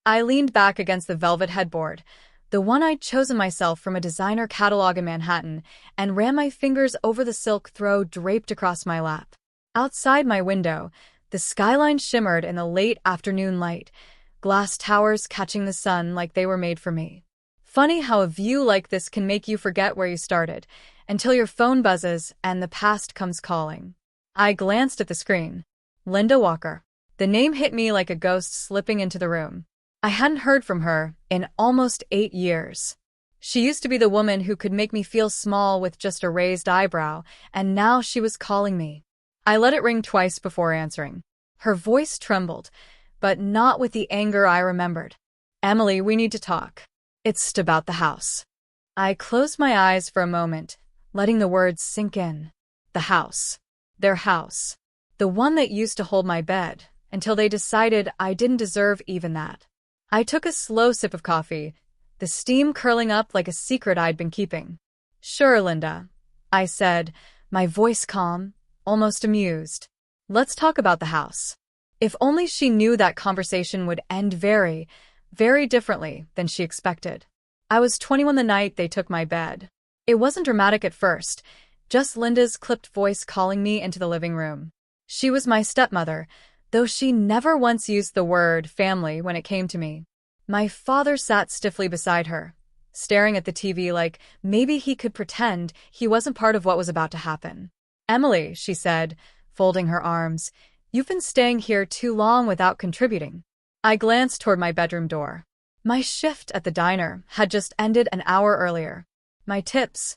I leaned back against the velvet headboard, the one I'd chosen myself from a designer catalog in Manhattan, and ran my fingers over the silk throw draped across my lap. Outside my window, the skyline shimmered in the late afternoon light, glass towers catching the sun like they were made for me. Funny how a view like this can make you forget where you started, until your phone buzzes and the past comes calling. I glanced at the screen. Linda Walker. The name hit me like a ghost slipping into the room. I hadn't heard from her in almost 8 years. She used to be the woman who could make me feel small with just a raised eyebrow, and now she was calling me. I let it ring twice before answering. Her voice trembled, but not with the anger I remembered. "Emily, we need to talk. It's about the house." I closed my eyes for a moment, letting the words sink in. The house. Their house. The one that used to hold my bed, until they decided I didn't deserve even that. I took a slow sip of coffee, the steam curling up like a secret I'd been keeping. "Sure, Linda," I said, my voice calm, almost amused. "Let's talk about the house." If only she knew that conversation would end very, very differently than she expected. I was 21 the night they took my bed. It wasn't dramatic at first, just Linda's clipped voice calling me into the living room. She was my stepmother, though she never once used the word family when it came to me. My father sat stiffly beside her, staring at the TV like maybe he could pretend he wasn't part of what was about to happen. "Emily," she said, folding her arms, "you've been staying here too long without contributing." I glanced toward my bedroom door. My shift at the diner had just ended an hour earlier. My tips,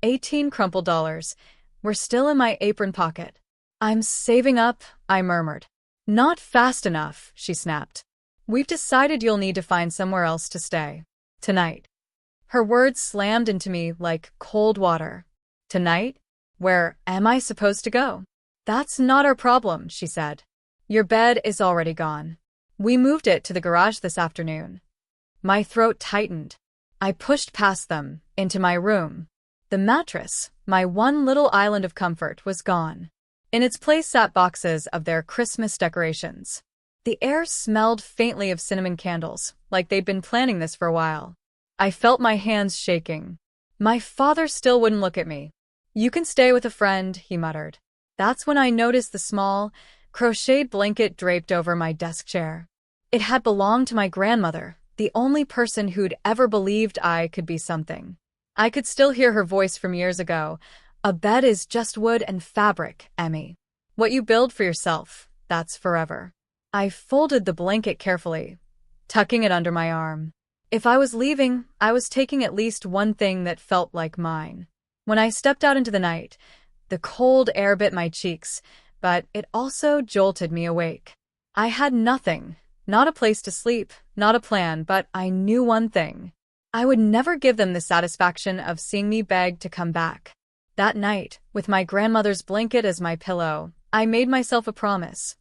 18 crumpled dollars, were still in my apron pocket. "I'm saving up," I murmured. "Not fast enough," she snapped. "We've decided you'll need to find somewhere else to stay. Tonight." Her words slammed into me like cold water. "Tonight? Where am I supposed to go?" "That's not our problem," she said. "Your bed is already gone. We moved it to the garage this afternoon." My throat tightened. I pushed past them, into my room. The mattress, my one little island of comfort, was gone. In its place sat boxes of their Christmas decorations. The air smelled faintly of cinnamon candles, like they'd been planning this for a while. I felt my hands shaking. My father still wouldn't look at me. "You can stay with a friend," he muttered. That's when I noticed the small, crocheted blanket draped over my desk chair. It had belonged to my grandmother, the only person who'd ever believed I could be something. I could still hear her voice from years ago. "A bed is just wood and fabric, Emmy. What you build for yourself, that's forever." I folded the blanket carefully, tucking it under my arm. If I was leaving, I was taking at least one thing that felt like mine. When I stepped out into the night, the cold air bit my cheeks, but it also jolted me awake. I had nothing, not a place to sleep, not a plan, but I knew one thing. I would never give them the satisfaction of seeing me beg to come back. That night, with my grandmother's blanket as my pillow, I made myself a promise.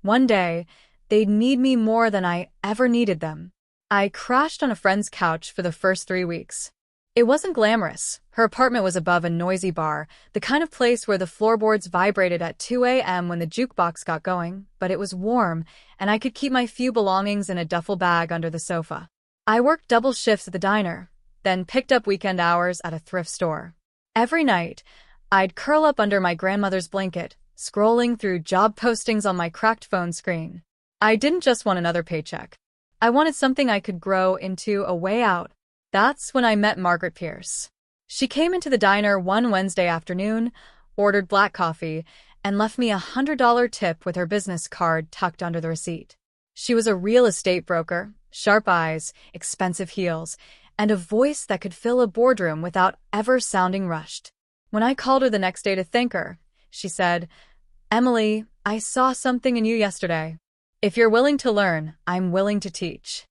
One day, they'd need me more than I ever needed them. I crashed on a friend's couch for the first 3 weeks. It wasn't glamorous. Her apartment was above a noisy bar, the kind of place where the floorboards vibrated at 2 a.m. when the jukebox got going, but it was warm, and I could keep my few belongings in a duffel bag under the sofa. I worked double shifts at the diner, then picked up weekend hours at a thrift store. Every night, I'd curl up under my grandmother's blanket, scrolling through job postings on my cracked phone screen. I didn't just want another paycheck. I wanted something I could grow into a way out. That's when I met Margaret Pierce. She came into the diner one Wednesday afternoon, ordered black coffee, and left me $100 tip with her business card tucked under the receipt. She was a real estate broker, sharp eyes, expensive heels, and a voice that could fill a boardroom without ever sounding rushed. When I called her the next day to thank her, she said, "Emily, I saw something in you yesterday. If you're willing to learn, I'm willing to teach."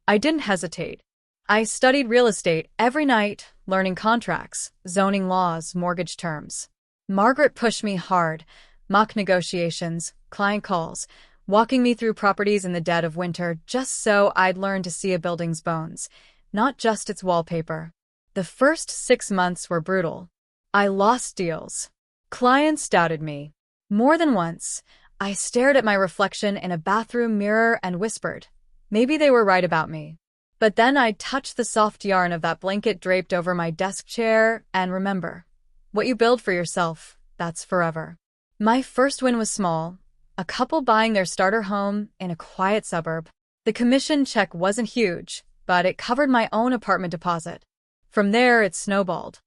I didn't hesitate. I studied real estate every night, learning contracts, zoning laws, mortgage terms. Margaret pushed me hard, mock negotiations, client calls, walking me through properties in the dead of winter just so I'd learn to see a building's bones, not just its wallpaper. The first 6 months were brutal. I lost deals. Clients doubted me. More than once, I stared at my reflection in a bathroom mirror and whispered, Maybe they were right about me. But then I touched the soft yarn of that blanket draped over my desk chair, and remember, what you build for yourself, that's forever. My first win was small, a couple buying their starter home in a quiet suburb. The commission check wasn't huge, but it covered my own apartment deposit. From there, it snowballed.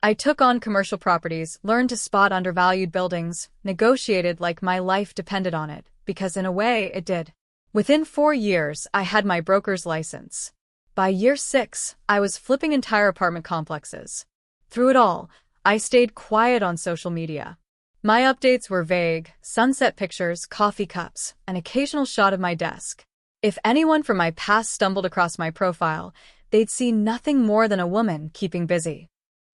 I took on commercial properties, learned to spot undervalued buildings, negotiated like my life depended on it, because in a way, it did. Within 4 years, I had my broker's license. By year 6, I was flipping entire apartment complexes. Through it all, I stayed quiet on social media. My updates were vague, sunset pictures, coffee cups, an occasional shot of my desk. If anyone from my past stumbled across my profile, they'd see nothing more than a woman keeping busy.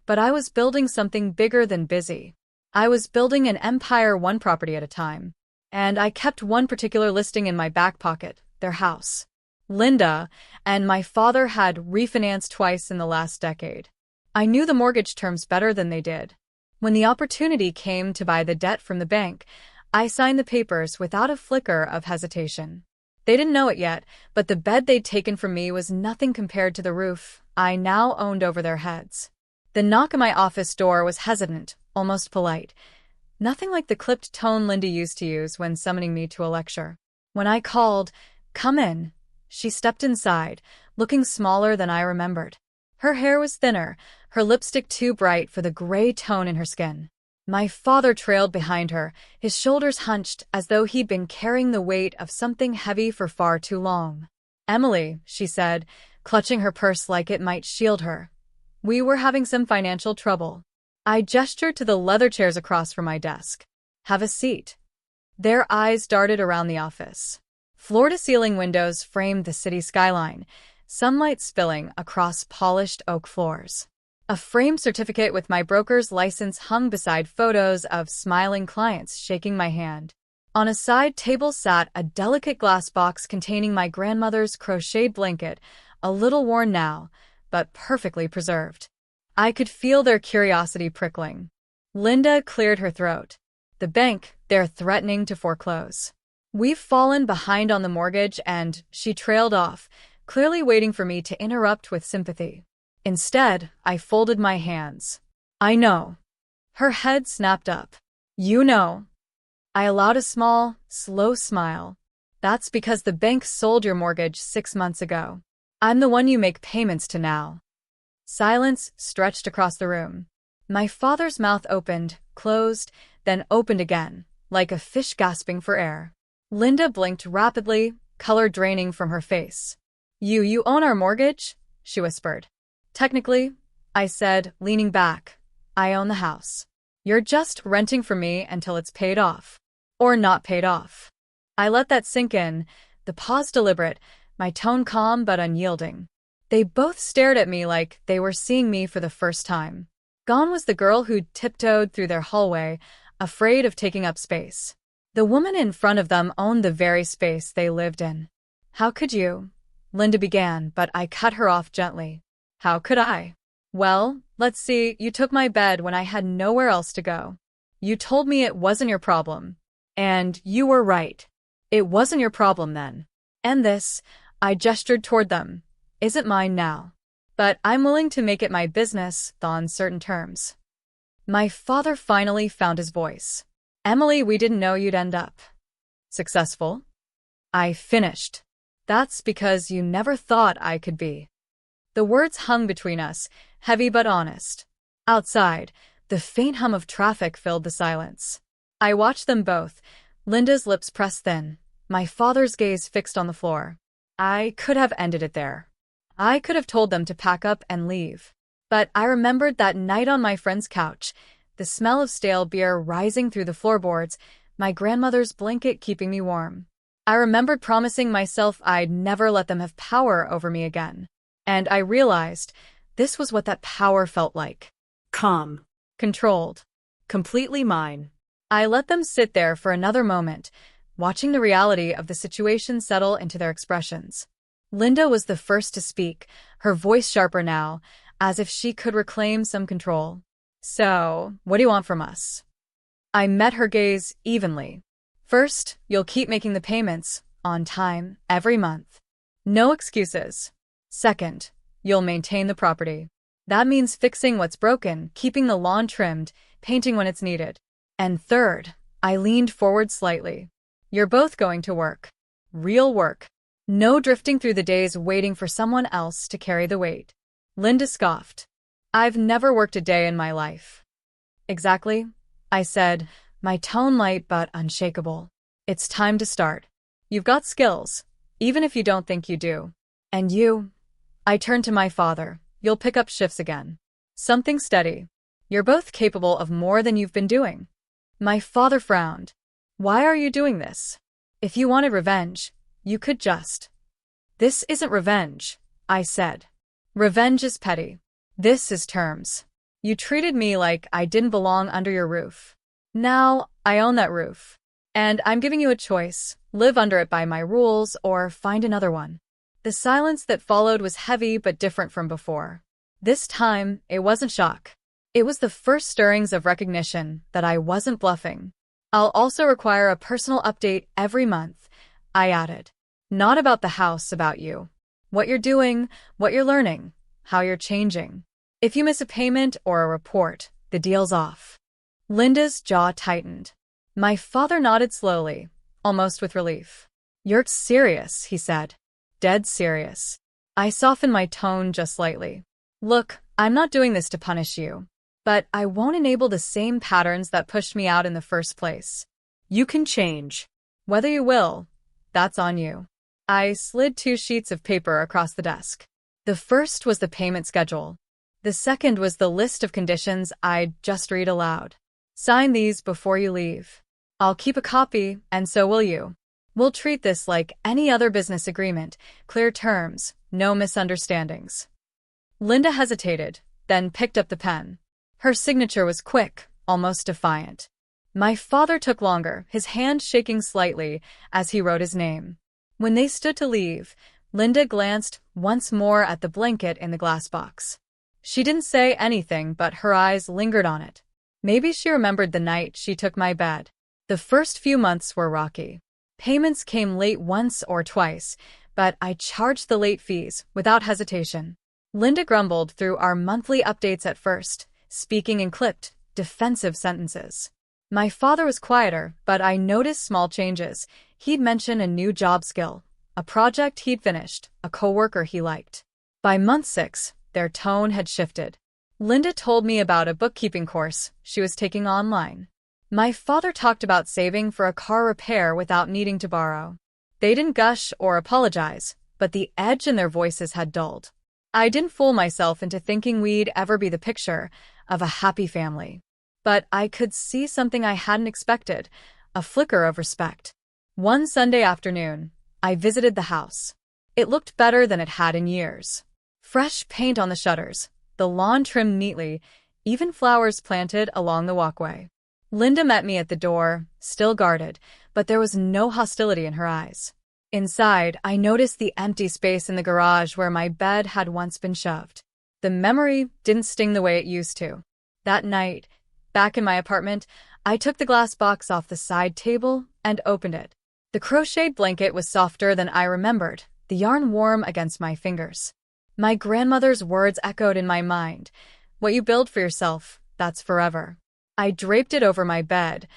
But I was building something bigger than busy. I was building an empire one property at a time. And I kept one particular listing in my back pocket, their house. Linda and my father had refinanced twice in the last decade. I knew the mortgage terms better than they did. When the opportunity came to buy the debt from the bank, I signed the papers without a flicker of hesitation. They didn't know it yet, but the bed they'd taken from me was nothing compared to the roof I now owned over their heads. The knock on my office door was hesitant, almost polite. Nothing like the clipped tone Linda used to use when summoning me to a lecture. When I called, "Come in," she stepped inside, looking smaller than I remembered. Her hair was thinner, her lipstick too bright for the gray tone in her skin. My father trailed behind her, his shoulders hunched as though he'd been carrying the weight of something heavy for far too long. "Emily," she said, clutching her purse like it might shield her. "We were having some financial trouble." I gestured to the leather chairs across from my desk. "Have a seat." Their eyes darted around the office. Floor-to-ceiling windows framed the city skyline, sunlight spilling across polished oak floors. A framed certificate with my broker's license hung beside photos of smiling clients shaking my hand. On a side table sat a delicate glass box containing my grandmother's crocheted blanket, a little worn now, but perfectly preserved. I could feel their curiosity prickling. Linda cleared her throat. "The bank, they're threatening to foreclose. We've fallen behind on the mortgage," and she trailed off, clearly waiting for me to interrupt with sympathy. Instead, I folded my hands. "I know." Her head snapped up. "You know." I allowed a small, slow smile. "That's because the bank sold your mortgage 6 months ago. I'm the one you make payments to now." Silence stretched across the room. My father's mouth opened, closed, then opened again, like a fish gasping for air. Linda blinked rapidly, color draining from her face. You own our mortgage?" she whispered. "Technically," I said, leaning back. "I own the house. You're just renting from me until it's paid off. Or not paid off." I let that sink in, the pause deliberate, my tone calm but unyielding. They both stared at me like they were seeing me for the first time. Gone was the girl who'd tiptoed through their hallway, afraid of taking up space. The woman in front of them owned the very space they lived in. "How could you?" Linda began, but I cut her off gently. "How could I?" "Well, let's see, you took my bed when I had nowhere else to go. You told me it wasn't your problem. And you were right. It wasn't your problem then. And this," I gestured toward them, "isn't mine now. But I'm willing to make it my business on certain terms." My father finally found his voice. "Emily, we didn't know you'd end up successful." I finished. "That's because you never thought I could be." The words hung between us, heavy but honest. Outside, the faint hum of traffic filled the silence. I watched them both, Linda's lips pressed thin, my father's gaze fixed on the floor. I could have ended it there. I could have told them to pack up and leave. But I remembered that night on my friend's couch, the smell of stale beer rising through the floorboards, my grandmother's blanket keeping me warm. I remembered promising myself I'd never let them have power over me again. And I realized this was what that power felt like. Calm. Controlled. Completely mine. I let them sit there for another moment, watching the reality of the situation settle into their expressions. Linda was the first to speak, her voice sharper now, as if she could reclaim some control. "So, what do you want from us?" I met her gaze evenly. "First, you'll keep making the payments, on time, every month. No excuses. Second, you'll maintain the property. That means fixing what's broken, keeping the lawn trimmed, painting when it's needed. And third, I leaned forward slightly. You're both going to work. Real work. No drifting through the days waiting for someone else to carry the weight. Linda scoffed. I've never worked a day in my life. Exactly, I said, my tone light but unshakable. It's time to start. You've got skills, even if you don't think you do. And you? I turned to my father. You'll pick up shifts again. Something steady. You're both capable of more than you've been doing. My father frowned. Why are you doing this? If you wanted revenge, you could just. This isn't revenge, I said. Revenge is petty. This is terms. You treated me like I didn't belong under your roof. Now, I own that roof. And I'm giving you a choice. Live under it by my rules or find another one. The silence that followed was heavy but different from before. This time, it wasn't shock. It was the first stirrings of recognition that I wasn't bluffing. I'll also require a personal update every month, I added. Not about the house, about you. What you're doing, what you're learning, how you're changing. If you miss a payment or a report, the deal's off. Linda's jaw tightened. My father nodded slowly, almost with relief. You're serious, he said. Dead serious. I softened my tone just slightly. Look, I'm not doing this to punish you. But I won't enable the same patterns that pushed me out in the first place. You can change. Whether you will, that's on you. I slid 2 sheets of paper across the desk. The first was the payment schedule. The second was the list of conditions I'd just read aloud. Sign these before you leave. I'll keep a copy, and so will you. We'll treat this like any other business agreement. Clear terms, no misunderstandings. Linda hesitated, then picked up the pen. Her signature was quick, almost defiant. My father took longer, his hand shaking slightly as he wrote his name. When they stood to leave, Linda glanced once more at the blanket in the glass box. She didn't say anything, but her eyes lingered on it. Maybe she remembered the night she took my bed. The first few months were rocky. Payments came late once or twice, but I charged the late fees without hesitation. Linda grumbled through our monthly updates at first, speaking in clipped, defensive sentences. My father was quieter, but I noticed small changes. He'd mention a new job skill, a project he'd finished, a coworker he liked. By month 6, their tone had shifted. Linda told me about a bookkeeping course she was taking online. My father talked about saving for a car repair without needing to borrow. They didn't gush or apologize, but the edge in their voices had dulled. I didn't fool myself into thinking we'd ever be the picture of a happy family. But I could see something I hadn't expected, a flicker of respect. One Sunday afternoon, I visited the house. It looked better than it had in years. Fresh paint on the shutters, the lawn trimmed neatly, even flowers planted along the walkway. Linda met me at the door, still guarded, but there was no hostility in her eyes. Inside, I noticed the empty space in the garage where my bed had once been shoved. The memory didn't sting the way it used to. That night, back in my apartment, I took the glass box off the side table and opened it. The crocheted blanket was softer than I remembered, the yarn warm against my fingers. My grandmother's words echoed in my mind. What you build for yourself, that's forever. I draped it over my bed,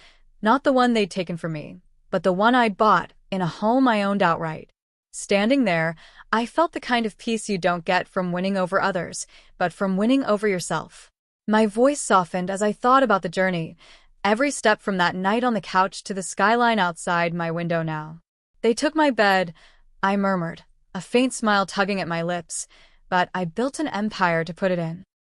not the one they'd taken from me, but the one I'd bought in a home I owned outright. Standing there, I felt the kind of peace you don't get from winning over others, but from winning over yourself. My voice softened as I thought about the journey, every step from that night on the couch to the skyline outside my window now. They took my bed, I murmured, a faint smile tugging at my lips, but I built an empire to put it in.